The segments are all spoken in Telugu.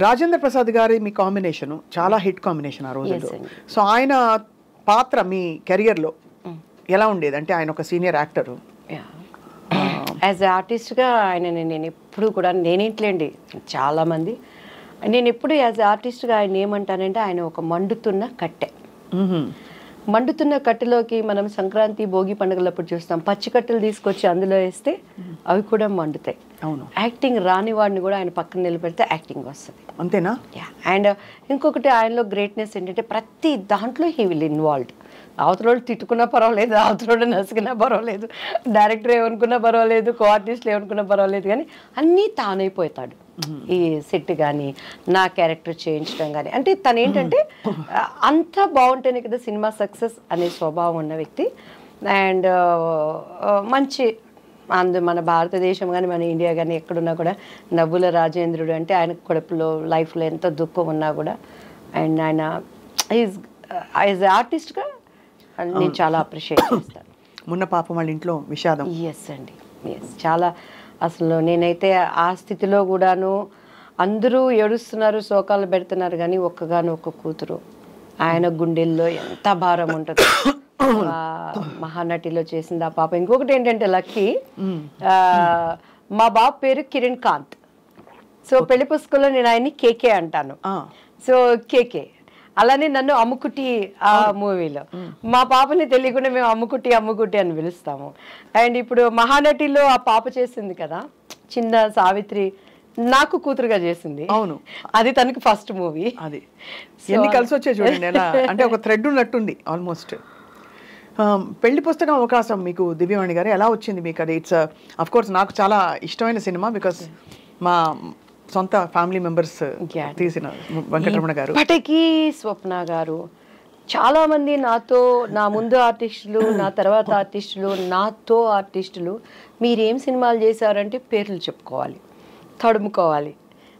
రాజేంద్ర ప్రసాద్ గారి మీ కాంబినేషన్ చాలా హిట్ కాంబినేషన్ ఆ రోజుల్లో. సో ఆయన పాత్ర మీ కెరియర్లో ఎలా ఉండేది? అంటే ఆయన ఒక సీనియర్ యాక్టరు, యాజ్ ఆర్టిస్ట్గా ఆయన నేను ఎప్పుడు కూడా నేనేంట్లేండి చాలామంది నేను ఎప్పుడు యాజ్ ఆర్టిస్ట్గా ఆయన ఏమంటానంటే ఆయన ఒక మండుతున్న కట్టె. మండుతున్న కట్టెలోకి మనం సంక్రాంతి భోగి పండుగలప్పుడు చూస్తాం, పచ్చి కట్టెలు తీసుకొచ్చి అందులో వేస్తే అవి కూడా మండుతాయి. అవును, యాక్టింగ్ రాని వాడిని కూడా ఆయన పక్కన నిలబెడితే యాక్టింగ్ వస్తుంది. అంతేనా? అండ్ ఇంకొకటి ఆయనలో గ్రేట్నెస్ ఏంటంటే ప్రతి దాంట్లో హీ విల్ ఇన్వాల్వ్డ్. అవతల తిట్టుకున్నా పర్వాలేదు, అవతల నసుకున్నా పర్వాలేదు, డైరెక్టర్ ఏమనుకున్నా పర్వాలేదు, కో ఆర్టిస్టులు ఏమనుకున్నా పర్వాలేదు, కానీ అన్నీ తానైపోతాడు. ఈ సెట్ కానీ నా క్యారెక్టర్ చేయించడం కానీ, అంటే తను ఏంటంటే అంతా బాగుంటేనే కదా సినిమా సక్సెస్ అనే స్వభావం ఉన్న వ్యక్తి. అండ్ మంచి మన భారతదేశం కానీ మన ఇండియా కానీ ఎక్కడున్నా కూడా నవ్వుల రాజేంద్రుడు అంటే ఆయన కడుపులో లైఫ్లో ఎంత దుఃఖం ఉన్నా కూడా అండ్ ఆయన యాజ్ ఆర్టిస్ట్గా నేను చాలా అప్రిషియేట్ చేస్తాను. మొన్న పాపం వాళ్ళ ఇంట్లో విషాదం. ఎస్ అండి, ఎస్. చాలా అసలు నేనైతే ఆ స్థితిలో కూడాను అందరూ ఏడుస్తున్నారు, శోకాలు పెడుతున్నారు, కానీ ఒక్కగాను ఒక్క కూతురు ఆయన గుండెల్లో ఎంత భారం ఉంటుంది. మహానటిలో చేసింది ఆ పాప. ఇంకొకటి ఏంటంటే లక్కీ, మా బాబు పేరు కిరణ్ కాంత్. సో పెళ్లి పుస్తకంలో నేను ఆయన్ని కేకే అంటాను. సో కేకే అలానే నన్ను అమ్ముకుట్టి ఆ మూవీలో, మా పాపని తెలియకుండా మేము అమ్ముకుట్టి అమ్ముకుట్టి అని పిలుస్తాము. అండ్ ఇప్పుడు మహానటిలో ఆ పాప చేసింది కదా చిన్న సావిత్రి, నాకు కూతురుగా చేసింది. అవును, అది తనకి ఫస్ట్ మూవీ. అది ఎన్ని కలిసి వచ్చే చూడండి ఎలా, అంటే ఒక థ్రెడ్ ఉన్నట్టుంది ఆల్మోస్ట్. పెళ్లి పుస్తకం అవకాశం మీకు దివ్యవాణి గారు ఎలా వచ్చింది మీకు? అది ఇట్స్ అఫ్ కోర్స్ నాకు చాలా ఇష్టమైన సినిమా, బికాస్ మా సొంత ఫ్యామిలీ మెంబర్స్ తీసిన వెంకటరమణ గారు. ఇప్పటికీ స్వప్న గారు చాలామంది నాతో, నా ముందు ఆర్టిస్టులు, నా తర్వాత ఆర్టిస్టులు, నాతో ఆర్టిస్టులు మీరేం సినిమాలు చేశారంటే పేర్లు చెప్పుకోవాలి, తడుముకోవాలి.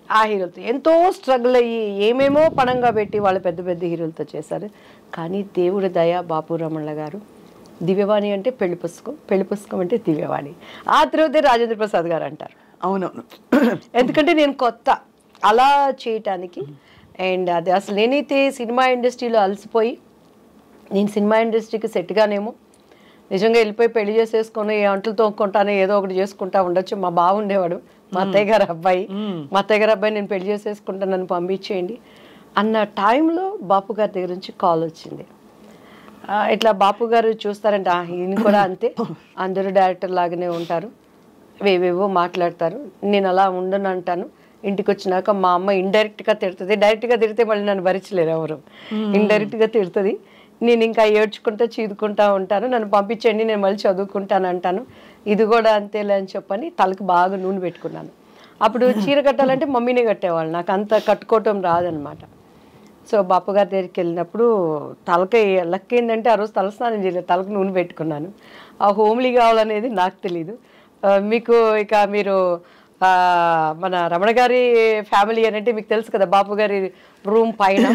ఆ హీరోలతో ఎంతో స్ట్రగుల్ అయ్యి ఏమేమో పణంగా పెట్టి వాళ్ళు పెద్ద పెద్ద హీరోలతో చేశారు. కానీ దేవుడి దయ, బాపు రమణ గారు దివ్యవాణి అంటే పెళ్లి పుస్తకం, పెళ్లి పుస్తకం అంటే దివ్యవాణి, ఆ తర్వాతే రాజేంద్ర ప్రసాద్ గారు అంటారు. అవునవును, ఎందుకంటే నేను కొత్త అలా చేయటానికి. అండ్ అది అసలు నేనైతే సినిమా ఇండస్ట్రీలో అలసిపోయి నేను సినిమా ఇండస్ట్రీకి సెట్గానేమో నిజంగా వెళ్ళిపోయి పెళ్లి చేసేసుకొని ఏ అంటలు తోక్కుంటానో ఏదో ఒకటి చేసుకుంటా ఉండొచ్చు. మా బావ ఉండేవాడు, మా అత్తయ్య గారు అబ్బాయి, మా అత్తయ్య గారు అబ్బాయి నేను పెళ్లి చేసేసుకుంటాను, నన్ను పంపించేయండి అన్న టైంలో బాపు గారి దగ్గర నుంచి కాల్ వచ్చింది. ఇట్లా బాపు గారు చూస్తారంటే ఈయన కూడా అంతే, అందరూ డైరెక్టర్ లాగానే ఉంటారు, వేవేవో మాట్లాడతారు, నేను అలా ఉండను అంటాను. ఇంటికి వచ్చినాక మా అమ్మ ఇండైరెక్ట్గా తిడుతుంది, డైరెక్ట్గా తిడితే మళ్ళీ నన్ను భరించలేరు ఎవరు, ఇండైరెక్ట్గా తిడుతుంది. నేను ఇంకా ఏడ్చుకుంటా చీదుకుంటా ఉంటాను, నన్ను పంపించండి నేను మళ్ళీ చదువుకుంటాను అంటాను. ఇది కూడా అంతేలే అని చెప్పని తలకు బాగా నూనె పెట్టుకున్నాను. అప్పుడు చీర కట్టాలంటే మమ్మీనే కట్టేవాళ్ళు, నాకు అంత కట్టుకోవటం రాదనమాట. సో బాపు గారి దగ్గరికి వెళ్ళినప్పుడు తలకి లక్ ఏంటంటే ఆ రోజు తలస్నానం చేయలేదు, తలకు నూనె పెట్టుకున్నాను. ఆ హోమ్లీ కావాలనేది నాకు తెలీదు. మీకు ఇక మీరు మన రమణ గారి ఫ్యామిలీ అంటే మీకు తెలుసు కదా, బాపు గారి రూమ్ పైన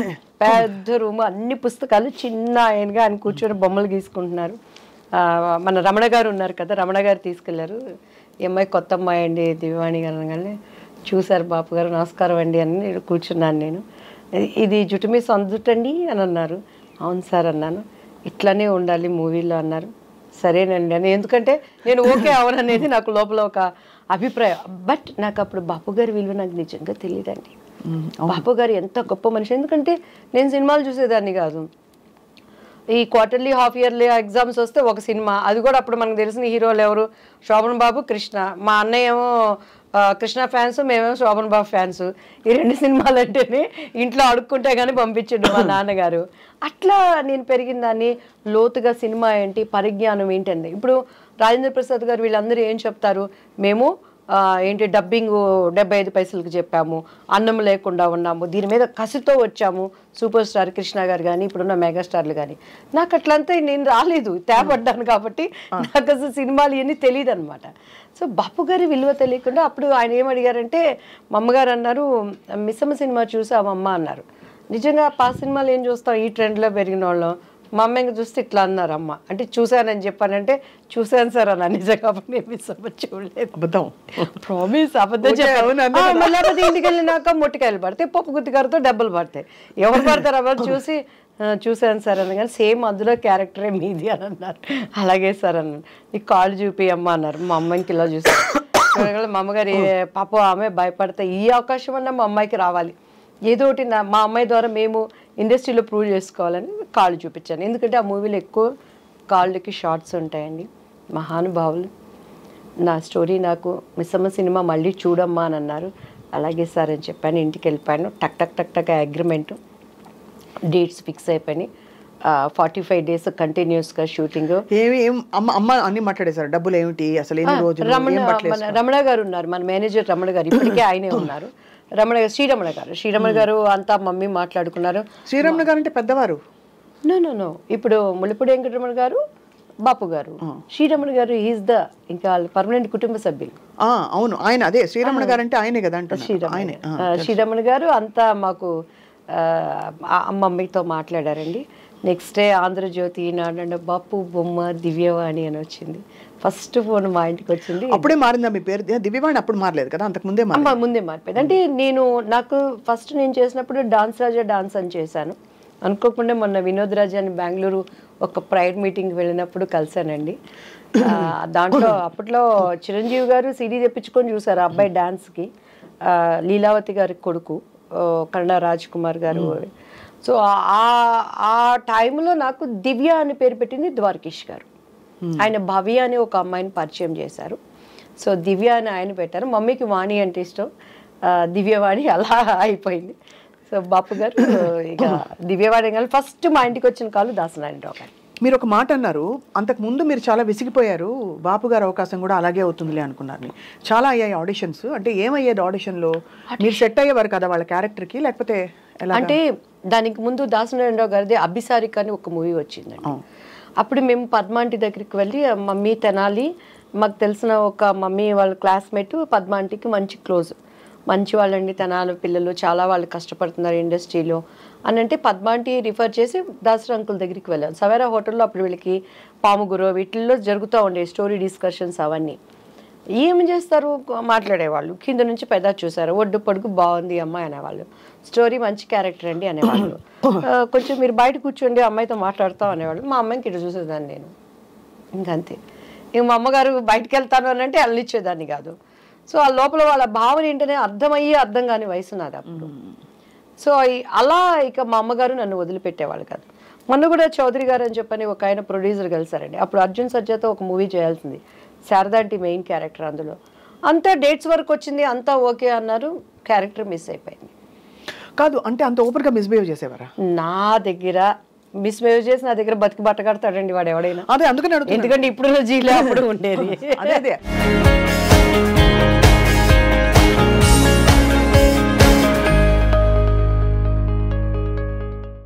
పెద్ద రూమ్, అన్ని పుస్తకాలు, చిన్న ఆయనగా ఆయన కూర్చొని బొమ్మలు గీసుకుంటున్నారు. మన రమణ గారు ఉన్నారు కదా, రమణ గారు తీసుకెళ్లారు. ఈ అమ్మాయి కొత్త అమ్మాయి అండి దివ్యవాణి గారు అనగానే చూశారు బాపు గారు, నమస్కారం అండి అని కూర్చున్నాను నేను. ఇది జుట్టు మీ సొంత జుట్టండి అని అన్నారు. అవును సార్ అన్నాను. ఇట్లానే ఉండాలి మూవీలో అన్నారు. సరేనండి అని, ఎందుకంటే నేను ఓకే అవననేది నాకు లోపల ఒక అభిప్రాయం. బట్ నాకు అప్పుడు బాపు గారి విలువ నాకు నిజంగా తెలియదండి. బాపు గారు ఎంత గొప్ప మనిషి, ఎందుకంటే నేను సినిమాలు చూసేదాన్ని కాదు. ఈ క్వార్టర్లీ హాఫ్ ఇయర్లీ ఎగ్జామ్స్ వస్తే ఒక సినిమా, అది కూడా అప్పుడు మనకు తెలిసిన హీరోలు ఎవరు, శోభన్ బాబు, కృష్ణ. మా అన్నయ్య ఏమో కృష్ణ ఫ్యాన్స్, మేమేమో శోభన్ బాబు ఫ్యాన్స్. ఈ రెండు సినిమాలు అంటేనే ఇంట్లో అడుక్కుంటే కానీ పంపించండు మా నాన్నగారు. అట్లా నేను పెరిగిన దాన్ని లోతుగా సినిమా ఏంటి, పరిజ్ఞానం ఏంటండి. ఇప్పుడు రాజేంద్ర ప్రసాద్ గారు వీళ్ళందరూ ఏం చెప్తారు, మేము ఏంటి డబ్బింగ్ 75 పైసలకు చెప్పాము, అన్నం లేకుండా ఉన్నాము, దీని మీద కసితో వచ్చాము, సూపర్ స్టార్ కృష్ణ గారు కానీ ఇప్పుడున్న మెగాస్టార్లు కానీ. నాకు అట్లంతా నేను రాలేదు, తేపడ్డాను కాబట్టి నాకు అసలు సినిమాలు ఇవన్నీ తెలియదు అనమాట. సో బాపు గారి విలువ తెలియకుండా అప్పుడు ఆయన ఏమడిగారంటే, మా అమ్మగారు అన్నారు, మిస్సమ్మ సినిమా చూసావమ్మ అన్నారు. నిజంగా పాత సినిమాలు ఏం చూస్తాం, ఈ ట్రెండ్లో పెరిగిన వాళ్ళం మా అమ్మ ఇంకా చూస్తే ఇట్లా అన్నారు అమ్మ, అంటే చూశానని చెప్పానంటే చూశాను సార్ అన్న, నిజంగా నేను మిస్ అవ్వ చూడలేదు, అబద్ధం ప్రామిస్ అబద్ధం చెప్పాను. లేకపోతే ఇంటికి వెళ్ళినాక మొట్టికాయలు పడతాయి, పప్పు గుత్తికారుతో డబ్బులు పడతాయి, ఎవరు పడతారు ఎవరు చూసి చూశాను సార్ అన్న, కానీ సేమ్ అందులో క్యారెక్టరే మీది అని అన్నారు. అలాగే సార్ అన్నాను, నీకు కాళ్ళు చూపి అమ్మ అన్నారు. మా అమ్మాయికి ఇలా చూసాను, మా అమ్మగారు పాప ఆమె భయపడతాయి, ఈ అవకాశం అన్నా మా అమ్మాయికి రావాలి, ఏదో ఒకటి మా అమ్మాయి ద్వారా మేము ఇండస్ట్రీలో ప్రూవ్ చేసుకోవాలని కాళ్ళు చూపించాను. ఎందుకంటే ఆ మూవీలో ఎక్కువ కాళ్ళకి షార్ట్స్ ఉంటాయండి. మహానుభావులు. నా స్టోరీ నాకు మిస్సమ్మ సినిమా మళ్ళీ చూడమ్మా అని అన్నారు. అలాగే సార్ అని చెప్పాను. ఇంటికి వెళ్ళిపోయాను. టక్ టక్ టక్ టక్ అగ్రిమెంటు, డేట్స్ ఫిక్స్ అయిపోయినాయి. 45 days కంటిన్యూస్గా షూటింగ్. అమ్మ అన్ని మాట్లాడేశారు, డబ్బులు ఏమిటి అసలు, రమణ గారు ఉన్నారు, మన మేనేజర్ రమణ గారు, ఇప్పటికే ఆయనే ఉన్నారు. శ్రీరమణ గారు అంతా మమ్మీ మాట్లాడుకున్నారు. శ్రీరమణ గారు అంటే పెద్దవారు? నో ఇప్పుడు ముళ్ళపూడి వెంకటరమణ గారు, బాపు గారు. శ్రీరమణ గారు ఈజ్ ద ఇంకా పర్మనెంట్ కుటుంబ సభ్యులు. అవును, ఆయన అదే శ్రీరమణ గారు అంటే ఆయనే కదా. శ్రీరమణ గారు అంతా మాకు మమ్మీతో మాట్లాడారండి. నెక్స్ట్ డే ఆంధ్రజ్యోతి, ఈనాడు బాపు బొమ్మ దివ్యవాణి అని వచ్చింది. ఫస్ట్ ఫోన్ మా ఇంటికి వచ్చింది. అప్పుడే మారిందా మీ పేరు? దివ్యవాణి అప్పుడు మారలేదు కదా, అంతకు ముందే మారిపోయింది. అంటే నాకు ఫస్ట్ నేను చేసినప్పుడు డాన్స్ రాజా డాన్స్ అని చేశాను. అనుకోకుండా మొన్న వినోద్ రాజా అని బెంగళూరు ఒక ప్రైవేట్ మీటింగ్కి వెళ్ళినప్పుడు కలిశానండి. దాంట్లో అప్పట్లో చిరంజీవి గారు సిడీ తెప్పించుకొని చూసారు అబ్బాయి డాన్స్కి. లీలావతి గారి కొడుకు కన్నడ రాజ్ కుమార్ గారు. సో ఆ టైంలో నాకు దివ్య అని పేరు పెట్టింది ద్వారకేష్ గారు. ఆయన భవ్య అని ఒక అమ్మాయిని పరిచయం చేశారు. సో దివ్య అని ఆయన పెట్టారు. మమ్మీకి వాణి అంటే ఇష్టం, దివ్యవాణి అలా అయిపోయింది. సో బాపు గారు ఇక దివ్యవాణి గారు ఫస్ట్ మా ఇంటికి వచ్చిన కాలు దాసనారాయణరావు గారు. మీరు ఒక మాట అన్నారు, అంతకు ముందు మీరు చాలా విసిగిపోయారు, బాపు గారు అవకాశం కూడా అలాగే అవుతుందిలే అనుకున్నారు. చాలా అయ్యాయి ఆడిషన్స్, అంటే ఏమయ్యేది ఆడిషన్లో? మీరు సెట్ అయ్యేవారు కదా వాళ్ళ క్యారెక్టర్కి, లేకపోతే అంటే దానికి ముందు దాసనారాయణరావు గారిది అభిసారిక అని ఒక మూవీ వచ్చిందండి. అప్పుడు మేము పద్మాంటి దగ్గరికి వెళ్ళి, మమ్మీ తెనాలి మాకు తెలిసిన ఒక మమ్మీ వాళ్ళ క్లాస్మేట్ పద్మాంటికి మంచి క్లోజ్, మంచి వాళ్ళండి తెనాలి పిల్లలు, చాలా వాళ్ళు కష్టపడుతున్నారు ఇండస్ట్రీలో అని అంటే పద్మాంటి రిఫర్ చేసి దాసరి అంకుల్ దగ్గరికి వెళ్ళాను. సవేరా హోటల్లో అప్పుడు వీళ్ళకి పాముగురు వీటిల్లో జరుగుతూ ఉండే స్టోరీ డిస్కషన్స్ అవన్నీ. ఏమి చేస్తారు, మాట్లాడేవాళ్ళు. కింద నుంచి పెద్ద చూసారు, ఒడ్డు పొడుగు బాగుంది అమ్మాయి అనేవాళ్ళు, స్టోరీ మంచి క్యారెక్టర్ అండి అనేవాళ్ళు. కొంచెం మీరు బయట కూర్చోండి అమ్మాయితో మాట్లాడతాం అనేవాళ్ళు. మా అమ్మాయికి ఇటు చూసేదాన్ని నేను, ఇంకంతే. ఇంక మా అమ్మగారు బయటకు వెళ్తాను అని అంటే వెళ్ళనిచ్చేదాన్ని కాదు. సో ఆ లోపల వాళ్ళ భావన ఏంటనే అర్థమయ్యే అర్థం కాని వయసు నాది అప్పుడు. సో అలా ఇక మా అమ్మగారు నన్ను వదిలిపెట్టేవాళ్ళు కాదు. మొన్న కూడా చౌదరి గారు అని చెప్పని ఒక ఆయన ప్రొడ్యూసర్ కలిసారండి. అప్పుడు అర్జున్ సర్జాతో ఒక మూవీ చేయాల్సింది, శారదాంటి మెయిన్ క్యారెక్టర్. అందులో అంతా డేట్స్ వరకు వచ్చింది, అంతా ఓకే అన్నారు, క్యారెక్టర్ మిస్ అయిపోయింది. కాదు అంటే అంత ఓపెన్గా మిస్బిహేవ్ చేసేవారా? నా దగ్గర మిస్బిహేవ్ చేసి నా దగ్గర బతికి బట్ట కడతాడండి వాడు ఎవడైనా. అదే అందుకని, ఎందుకంటే ఇప్పుడు జీలో అప్పుడు ఉండేది. అదే